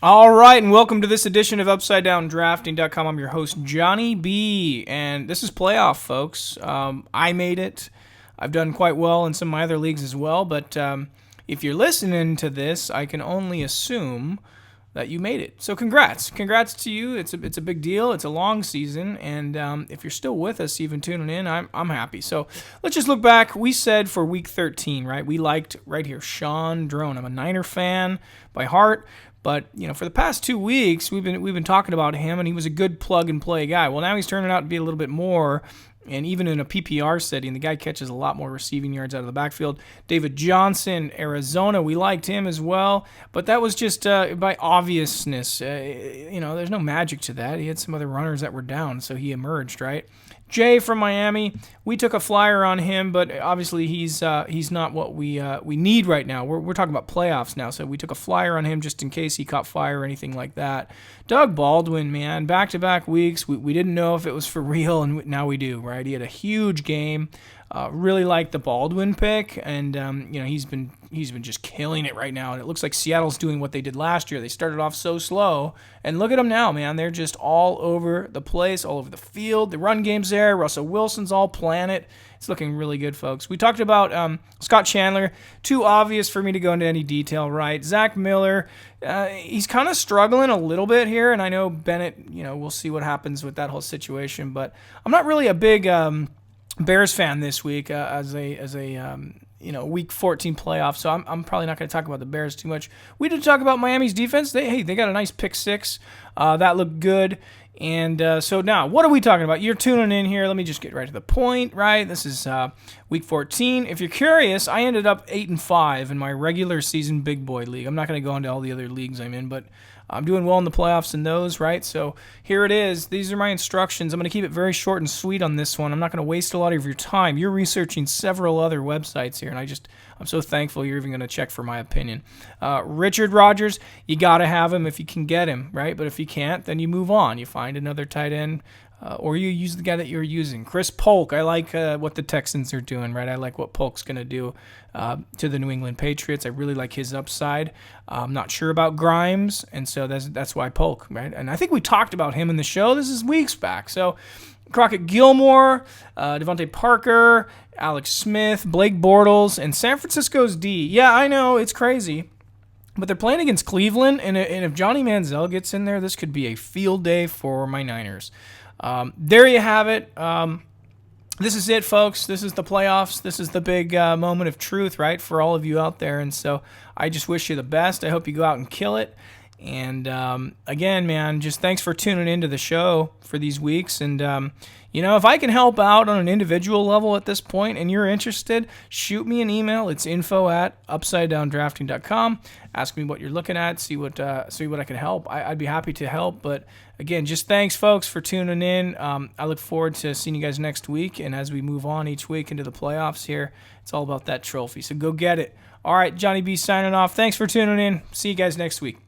All right, and welcome to this edition of UpsideDownDrafting.com. I'm your host, Johnny B, and this is playoff, folks. I made it. I've done quite well in some of my other leagues as well, but if you're listening to this, I can only assume that you made it. So congrats. Congrats to you. It's a big deal. It's a long season, and if you're still with us, even tuning in, I'm happy. So let's just look back. We said for Week 13, right? We liked, right here, Shaun Draughn. I'm a Niner fan by heart. But, for the past 2 weeks, we've been talking about him, and he was a good plug-and-play guy. Well, now he's turning out to be a little bit more, and even in a PPR setting, the guy catches a lot more receiving yards out of the backfield. David Johnson, Arizona, we liked him as well, but that was just by obviousness. There's no magic to that. He had some other runners that were down, so he emerged, right? Jay from Miami, we took a flyer on him, but obviously he's not what we need right now. We're talking about playoffs now, so we took a flyer on him just in case he caught fire or anything like that. Doug Baldwin, man, back-to-back weeks. We didn't know if it was for real, and now we do, right? He had a huge game. Really like the Baldwin pick, and he's been just killing it right now. And it looks like Seattle's doing what they did last year. They started off so slow, and look at them now, man. They're just all over the place, all over the field. The run game's there. Russell Wilson's all planet. It's looking really good, folks. We talked about Scott Chandler. Too obvious for me to go into any detail, right? Zach Miller, he's kind of struggling a little bit here, and I know Bennett. We'll see what happens with that whole situation, but I'm not really a big Bears fan this week as a Week 14 playoff, so I'm probably not going to talk about the Bears too much. We did talk about Miami's defense. They got a nice pick six. That looked good. And so now, what are we talking about? You're tuning in here. Let me just get right to the point, right? This is Week 14. If you're curious, I ended up 8-5 in my regular season big boy league. I'm not going to go into all the other leagues I'm in, but I'm doing well in the playoffs in those, right? So here it is. These are my instructions. I'm going to keep it very short and sweet on this one. I'm not going to waste a lot of your time. You're researching several other websites here, and I'm so thankful you're even going to check for my opinion. Richard Rodgers, you got to have him if you can get him, right? But if you can't, then you move on. You find another tight end, or you use the guy that you're using. Chris Polk, I like what the Texans are doing, right? I like what Polk's going to do to the New England Patriots. I really like his upside. I'm not sure about Grimes, and so that's why Polk, right? And I think we talked about him in the show. This is weeks back. So Crockett Gilmore, Devontae Parker, Alex Smith, Blake Bortles, and San Francisco's D. Yeah, I know, it's crazy. But they're playing against Cleveland, and if Johnny Manziel gets in there, this could be a field day for my Niners. There you have it. This is it, folks. This is the playoffs. This is the big moment of truth, right, for all of you out there. And so I just wish you the best. I hope you go out and kill it. And again, man, just thanks for tuning into the show for these weeks. And, if I can help out on an individual level at this point and you're interested, shoot me an email. It's info@upsidedowndrafting.com. Ask me what you're looking at, see what I can help. I'd be happy to help. But again, just thanks, folks, for tuning in. I look forward to seeing you guys next week. And as we move on each week into the playoffs here, it's all about that trophy. So go get it. All right, Johnny B signing off. Thanks for tuning in. See you guys next week.